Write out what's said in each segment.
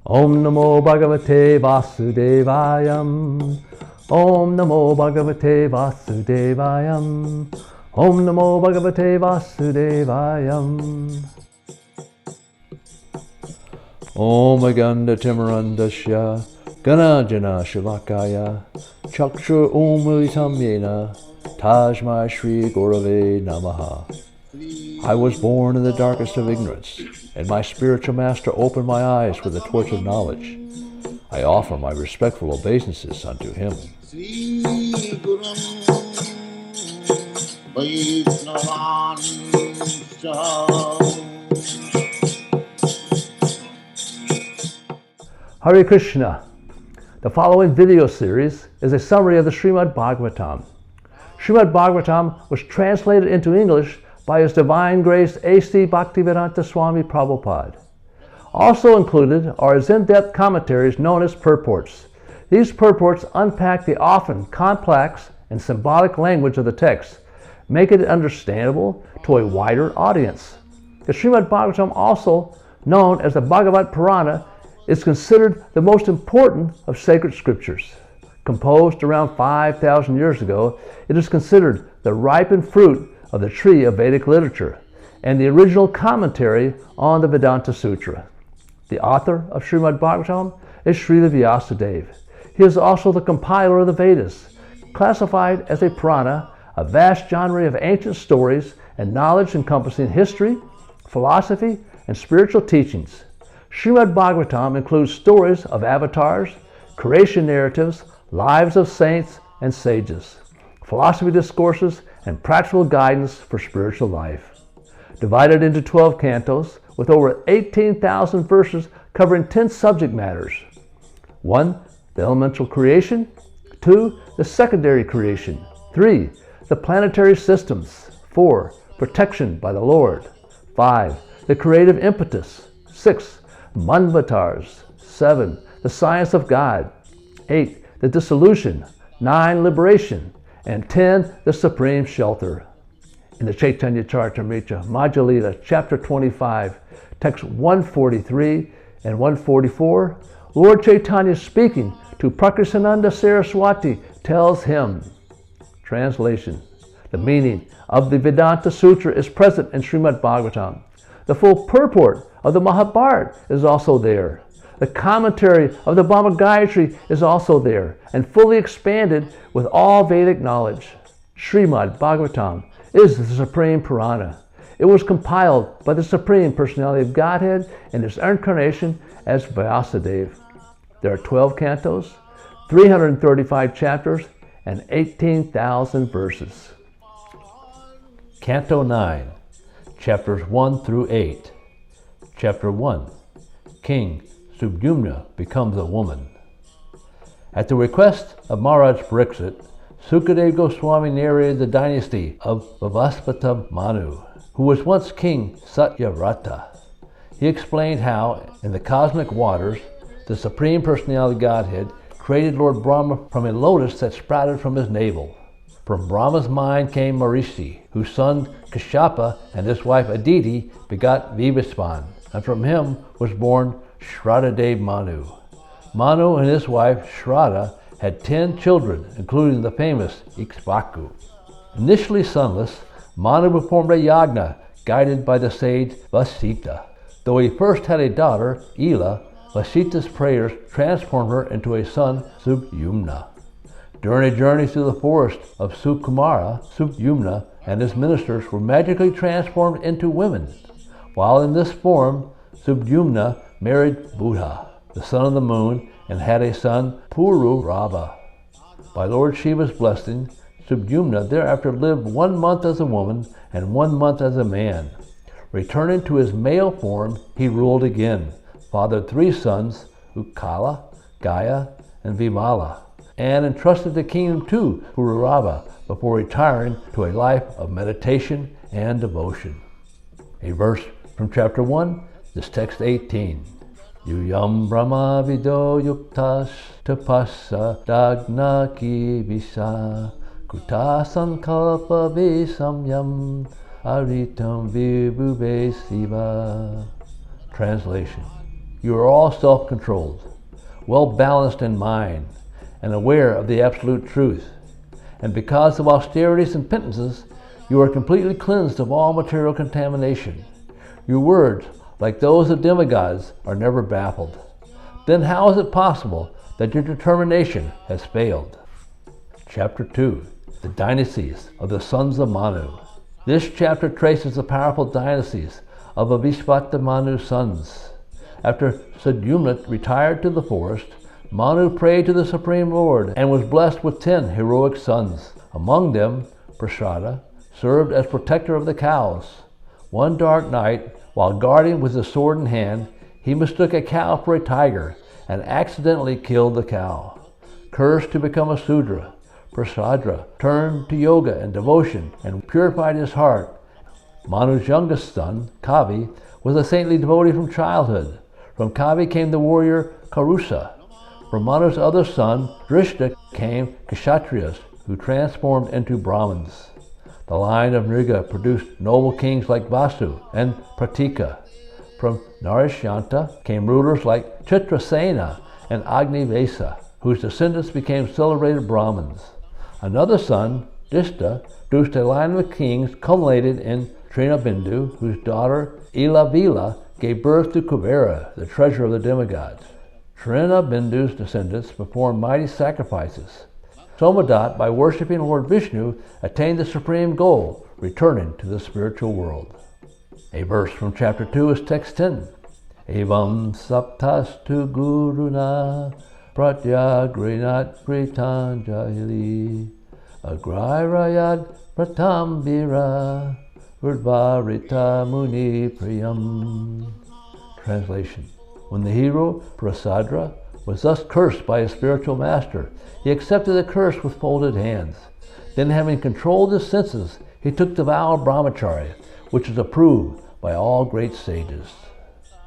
Om Namo Bhagavate Vasudevayam. Om Namo Bhagavate Vasudevayam. Om Namo Bhagavate Vasudevayam. Om Aganda Timarandasya Ganajana Shivakaya Chakshur Umilitam Yena Tajma Shri Gurave Namaha. I was born in the darkest of ignorance, and my spiritual master opened my eyes with the torch of knowledge. I offer my respectful obeisances unto him. Hare Krishna. The following video series is a summary of the Srimad Bhagavatam. Srimad Bhagavatam was translated into English by His Divine Grace A.C. Bhaktivedanta Swami Prabhupada. Also included are His in-depth commentaries known as purports. These purports unpack the often complex and symbolic language of the text, making it understandable to a wider audience. The Srimad Bhagavatam, also known as the Bhagavata Purana, is considered the most important of sacred scriptures. Composed around 5,000 years ago, it is considered the ripened fruit of the tree of Vedic literature and the original commentary on the Vedanta-sutra. The author of Srimad Bhagavatam is Srila Vyasadeva. He is also the compiler of the Vedas, classified as a Purana, a vast genre of ancient stories and knowledge encompassing history, philosophy, and spiritual teachings. Srimad Bhagavatam includes stories of avatars, creation narratives, lives of saints and sages, philosophy discourses, and practical guidance for spiritual life. Divided into 12 cantos with over 18,000 verses covering 10 subject matters. 1. The elemental creation. 2. The secondary creation. 3. The planetary systems. 4. Protection by the Lord. 5. The creative impetus. 6. Manvatars. 7. The science of God. 8. The dissolution. 9. Liberation. And 10. The supreme shelter. In the Chaitanya Charitamrita, Madhya-lila, chapter 25, text 143 and 144, Lord Chaitanya, speaking to Prakrisananda Saraswati, tells him, translation, the meaning of the Vedanta-sutra is present in Srimad Bhagavatam. The full purport of the Mahabharata is also there. The commentary of the Bhagavad Gayatri is also there and fully expanded with all Vedic knowledge. Srimad Bhagavatam is the Supreme Purana. It was compiled by the Supreme Personality of Godhead in His incarnation as Vyasadeva. There are 12 cantos, 335 chapters, and 18,000 verses. Canto 9, chapters 1 through 8. Chapter 1, King Sudyumna becomes a woman. At the request of Maharaj Pariksit, Sukadeva Goswami narrated the dynasty of Vavaspata Manu, who was once King Satyavrata. He explained how, in the cosmic waters, the Supreme Personality of Godhead created Lord Brahma from a lotus that sprouted from his navel. From Brahma's mind came Marishi, whose son Kashyapa and his wife Aditi begot Vibhispan, and from him was born Shraddhadev Manu. Manu and his wife Shraddha had 10 children, including the famous Ikshvaku. Initially sonless, Manu performed a yagna guided by the sage Vasita. Though he first had a daughter, Ila, Vasita's prayers transformed her into a son, Sudyumna. During a journey through the forest of Sukumara, Sudyumna and his ministers were magically transformed into women. While in this form, Sudyumna married Buddha, the son of the moon, and had a son, Pururava. By Lord Shiva's blessing, Sudyumna thereafter lived 1 month as a woman and 1 month as a man. Returning to his male form, he ruled again, fathered 3 sons, Ukala, Gaya, and Vimala, and entrusted the kingdom to Pururava before retiring to a life of meditation and devotion. A verse from chapter 1, this text 18. Yuyam Brahma Vido Yuktas Tapasa Dagnaki Visa Kuta Sankalpa Visamyam Aritam Vibhube Siva. Translation. You are all self-controlled, well-balanced in mind, and aware of the absolute truth. And because of austerities and penances, you are completely cleansed of all material contamination. Your words, like those of demigods, are never baffled. Then how is it possible that your determination has failed? Chapter 2. The Dynasties of the Sons of Manu. This chapter traces the powerful dynasties of Avishvata Manu's sons. After Sudyumna retired to the forest, Manu prayed to the Supreme Lord and was blessed with 10 heroic sons. Among them, Prasada served as protector of the cows. One dark night, while guarding with his sword in hand, he mistook a cow for a tiger and accidentally killed the cow. Cursed to become a Sudra, Prasada turned to yoga and devotion and purified his heart. Manu's youngest son, Kavi, was a saintly devotee from childhood. From Kavi came the warrior Karusa. From Manu's other son, Drishta, came Kshatriyas, who transformed into Brahmins. The line of Nriga produced noble kings like Vasu and Pratika. From Narishyanta came rulers like Chitrasena and Agnivesa, whose descendants became celebrated Brahmins. Another son, Dishta, produced a line of kings culminated in Trinabindu, whose daughter Ilavila gave birth to Kubera, the treasure of the demigods. Trinabindu's descendants performed mighty sacrifices. Somadat, by worshipping Lord Vishnu, attained the supreme goal, returning to the spiritual world. A verse from chapter 2 is text 10. Evam saptastu guruna pratyagrinat pritanjali agrairayad pratambira vurdvarita muni priyam. Translation. When the hero Prasada was thus cursed by his spiritual master, he accepted the curse with folded hands. Then, having controlled his senses, he took the vow of brahmacharya, which is approved by all great sages.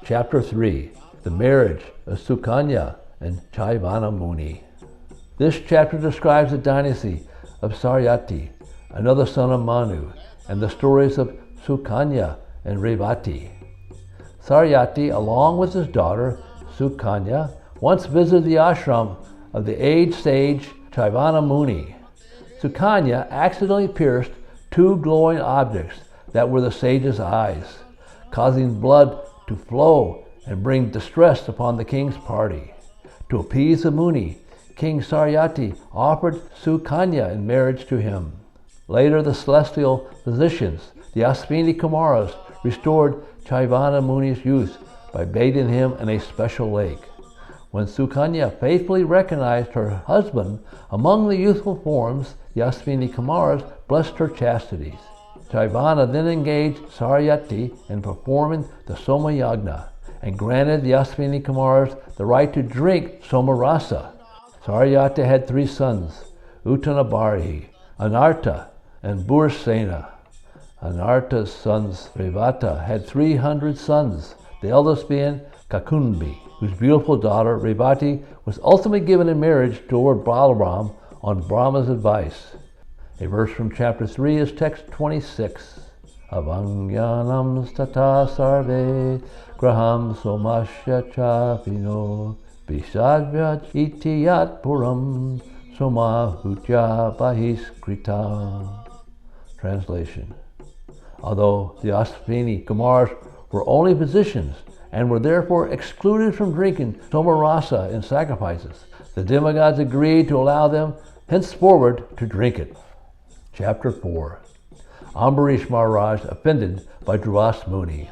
Chapter 3. The Marriage of Sukanya and Cyavana Muni. This chapter describes the dynasty of Saryati, another son of Manu, and the stories of Sukanya and Revati. Saryati, along with his daughter Sukanya, once visited the ashram of the aged sage Cyavana Muni. Sukanya accidentally pierced 2 glowing objects that were the sage's eyes, causing blood to flow and bring distress upon the king's party. To appease the Muni, King Saryati offered Sukanya in marriage to him. Later, the celestial physicians, the Ashwini Kumaras, restored Cyavana Muni's youth by bathing him in a special lake. When Sukanya faithfully recognized her husband among the youthful forms, the Ashwini Kumaras blessed her chastities. Cyavana then engaged Saryati in performing the Soma Yagna and granted the Ashwini Kumaras the right to drink Somarasa. Saryati had 3 sons, Uttanabarihi, Anarta, and Bursena. Anarta's sons, Revata, had 300 sons, the eldest being Kakunbi, whose beautiful daughter, Revati, was ultimately given in marriage to Lord Balaram on Brahma's advice. A verse from chapter 3 is text 26. Avangyanam stata sarve graham somasya chapino visadvyat itiyat puram somahutya bahiskrita. Translation. Although the Ashwini Kumars were only physicians and were therefore excluded from drinking somarasa in sacrifices, the demigods agreed to allow them henceforward to drink it. Chapter 4. Ambarish Maharaj offended by Durvasa Muni.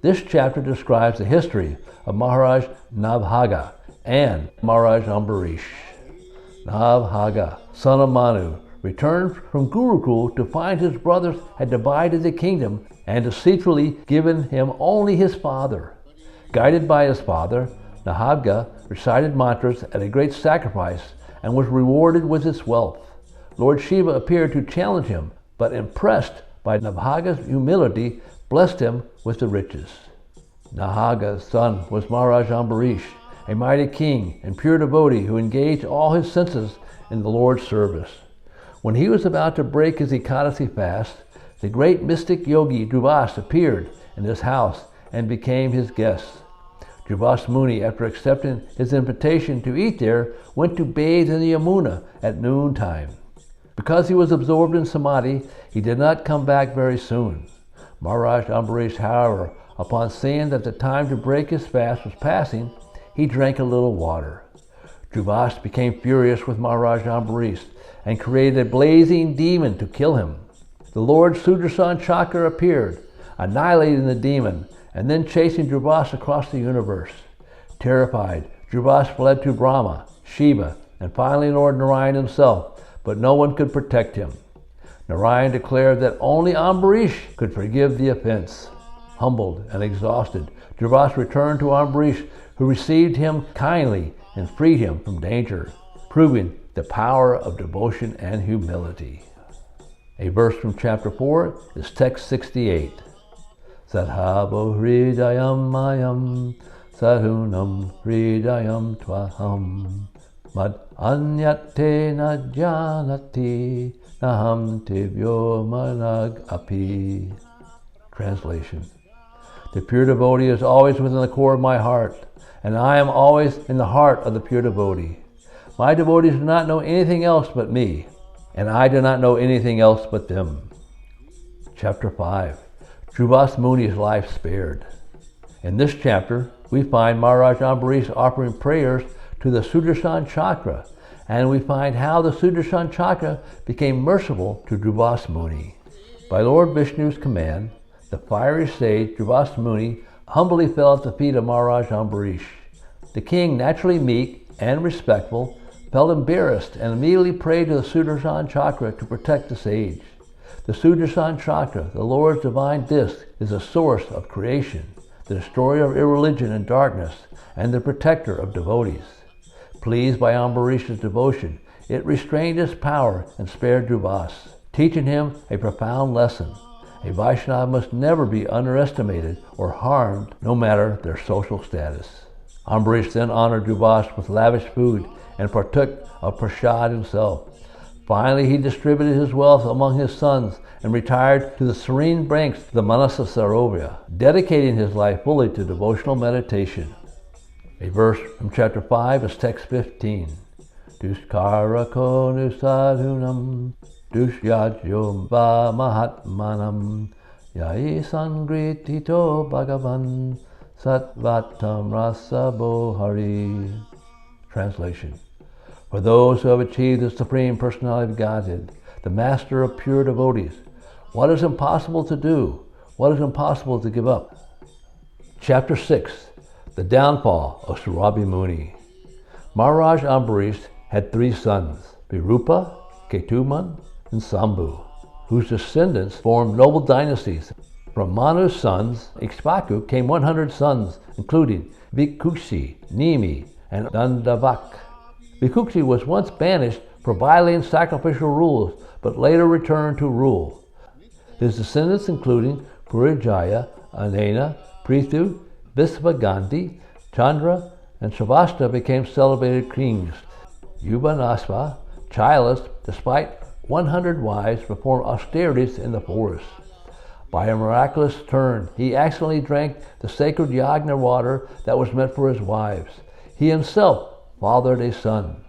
This chapter describes the history of Maharaj Nabhaga and Maharaj Ambarish. Nabhaga, son of Manu, returned from Gurukul to find his brothers had divided the kingdom and deceitfully given him only his father. Guided by his father, Nabhaga recited mantras at a great sacrifice and was rewarded with his wealth. Lord Shiva appeared to challenge him, but impressed by Nabhaga's humility, blessed him with the riches. Nabhaga's son was Maharaj Ambarish, a mighty king and pure devotee who engaged all his senses in the Lord's service. When he was about to break his Ekadasi fast, the great mystic yogi Durvasa appeared in his house and became his guest. Durvasa Muni, after accepting his invitation to eat there, went to bathe in the Yamuna at noontime. Because he was absorbed in samadhi, he did not come back very soon. Maharaja Ambaréña, however, upon seeing that the time to break his fast was passing, he drank a little water. Durvasa became furious with Maharaja Ambaréña and created a blazing demon to kill him. The Lord Sudarshan Chakra appeared, annihilating the demon, and then chasing Durvasa across the universe. Terrified, Durvasa fled to Brahma, Shiva, and finally Lord Narayana himself, but no one could protect him. Narayana declared that only Ambaréña could forgive the offense. Humbled and exhausted, Durvasa returned to Ambaréña, who received him kindly and freed him from danger, proving the power of devotion and humility. A verse from chapter 4 is text 68. Sadhavo hridayam mayam sadhunam hridayam tvaham mad anyate na janati naham tibyo manag api. Translation. The pure devotee is always within the core of my heart, and I am always in the heart of the pure devotee. My devotees do not know anything else but me, and I do not know anything else but them. Chapter 5. Durvasa Muni's life spared. In this chapter, we find Maharaja Ambaréña offering prayers to the Sudarshan Chakra, and we find how the Sudarshan Chakra became merciful to Durvasa Muni. By Lord Vishnu's command, the fiery sage Durvasa Muni humbly fell at the feet of Maharaja Ambaréña. The king, naturally meek and respectful, felt embarrassed and immediately prayed to the Sudarshan Chakra to protect the sage. The Sudarshan Chakra, the Lord's divine disc, is the source of creation, the destroyer of irreligion and darkness, and the protector of devotees. Pleased by Ambaréña's devotion, it restrained his power and spared Durvasa, teaching him a profound lesson. A Vaishnava must never be underestimated or harmed, no matter their social status. Ambaréña then honored Durvasa with lavish food and partook of prasad himself. Finally, he distributed his wealth among his sons and retired to the serene banks of the Manasa Sarovya, dedicating his life fully to devotional meditation. A verse from chapter 5 is text 15. Dushkara ko nusadhunam dushyajyom va mahatmanam yai sangritito bhagavan satvatam rasa bohari. Translation. For those who have achieved the Supreme Personality of Godhead, the Master of pure devotees, what is impossible to do? What is impossible to give up? Chapter 6. The Downfall of Saubhari Muni. Maharaja Ambaréña had 3 sons, Virupa, Ketuman, and Sambhu, whose descendants formed noble dynasties. From Manu's sons, Ikshvaku, came 100 sons, including Vikuksi, Nimi, and Dandavak. Vikuksi was once banished for violating sacrificial rules, but later returned to rule. His descendants, including Purijaya, Anena, Prithu, Visvagandhi, Chandra, and Sravashta, became celebrated kings. Yuvanasva, childless, despite 100 wives, performed austerities in the forest. By a miraculous turn, he accidentally drank the sacred yagna water that was meant for his wives. He himself fathered a son.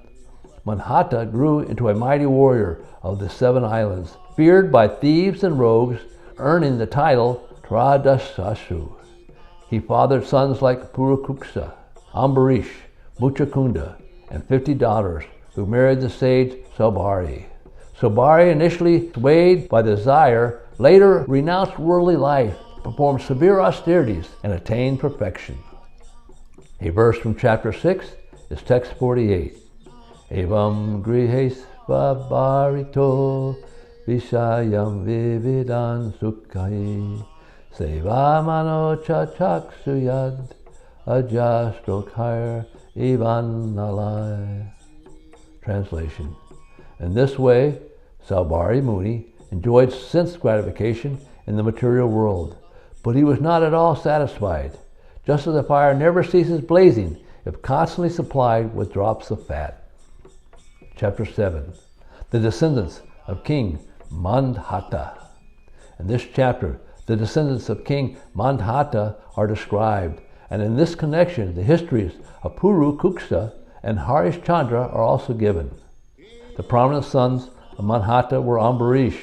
Mandhata grew into a mighty warrior of the 7 islands, feared by thieves and rogues, earning the title Tradasashu. He fathered sons like Purukuksa, Ambaréña, Muchakunda, and 50 daughters, who married the sage Saubhari. Saubhari, initially swayed by desire, later renounced worldly life, performed severe austerities, and attained perfection. A verse from chapter 6 is text 48. Evam grihes vabarito vishayam vividan sukkai sevamano chachaksuyad ajastrokhar ivan nalai. Translation. In this way, Saubhari Muni enjoyed sense gratification in the material world, but he was not at all satisfied, just as a fire never ceases blazing if constantly supplied with drops of fat. Chapter 7. The Descendants of King Mandhata. In this chapter, the descendants of King Mandhata are described, And in this connection, the histories of Puru Kuksa and Harishchandra are also given. The prominent sons of Mandhata were Ambaréña,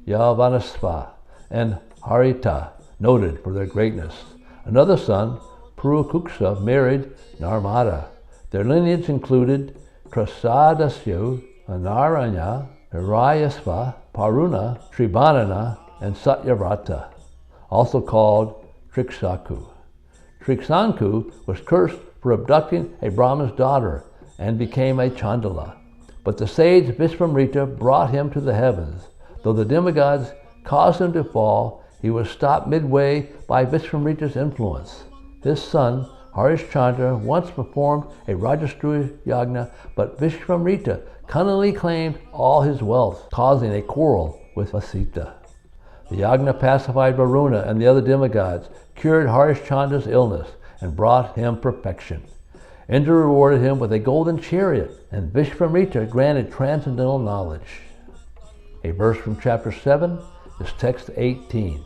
Yavanasva, and Harita, noted for their greatness. Another son, Puru Kuksa, married Narmada. Their lineage included Trasadasyu, Ambaréña, Hirayasva, Purana, Sribanana, and Satyavrata, also called Triksaku. Triksanku was cursed for abducting a Brahman's daughter and became a Chandala. But the sage Vishvamrita brought him to the heavens. Though the demigods caused him to fall, he was stopped midway by Vishvamrita's influence. His son, Harishchandra, once performed a Rajasuya yagna, but Vishvamrita cunningly claimed all his wealth, causing a quarrel with Vasita. The yagna pacified Varuna and the other demigods, cured Harishchandra's illness, and brought him perfection. Indra rewarded him with a golden chariot, and Vishvamrita granted transcendental knowledge. A verse from chapter 7 is text 18.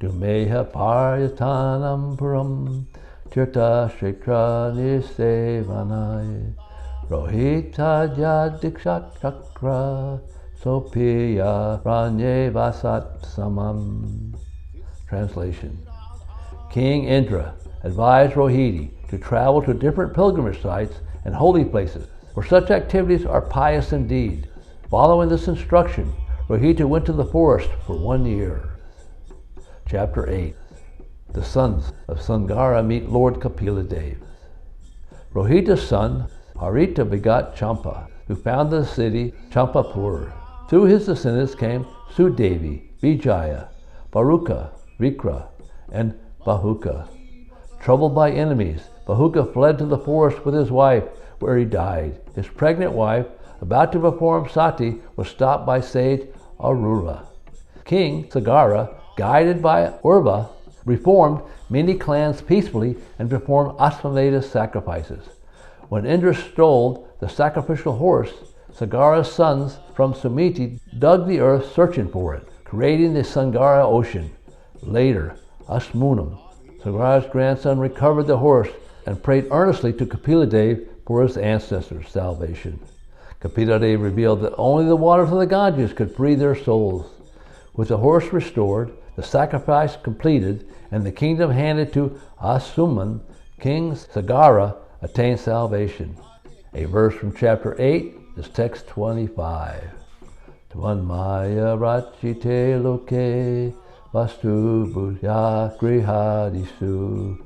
Dumeha paryatanam puram tirta shikra nisevanai rohita jadikshat chakra sopiya ranye vasat samam. Translation. King Indra advised Rohiti to travel to different pilgrimage sites and holy places, for such activities are pious indeed. Following this instruction, Rohita went to the forest for 1 year. Chapter 8. The sons of Sagara meet Lord Kapiladeva. Rohita's son, Harita, begot Champa, who founded the city Champapur. Through his descendants came Sudevi, Vijaya, Baruka, Vikra, and Bahuka. Troubled by enemies, Bahuka fled to the forest with his wife, where he died. His pregnant wife, about to perform sati, was stopped by sage Arura. King Sagara, guided by Urva, reformed many clans peacefully and performed Ashvamedha sacrifices. When Indra stole the sacrificial horse, Sagara's sons from Sumiti dug the earth searching for it, creating the Sangara ocean. Later, Asmunam, Sagara's grandson, recovered the horse and prayed earnestly to Kapiladeva for his ancestors' salvation. Kapiladeva revealed that only the waters of the Ganges could free their souls. With the horse restored, the sacrifice completed, and the kingdom handed to Asuman, King Sagara attained salvation. A verse from chapter 8 is text 25. Tvanmaya rachite loke vastu buddhya grihadisu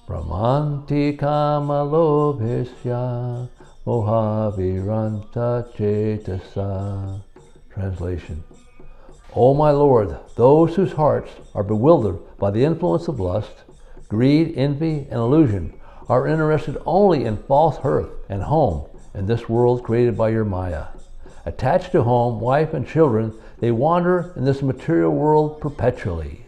brahmanti kama lobhesya mohaviranta cetasa. Translation. O my Lord, those whose hearts are bewildered by the influence of lust, greed, envy, and illusion are interested only in false hearth and home in this world created by your Maya. Attached to home, wife, and children, they wander in this material world perpetually.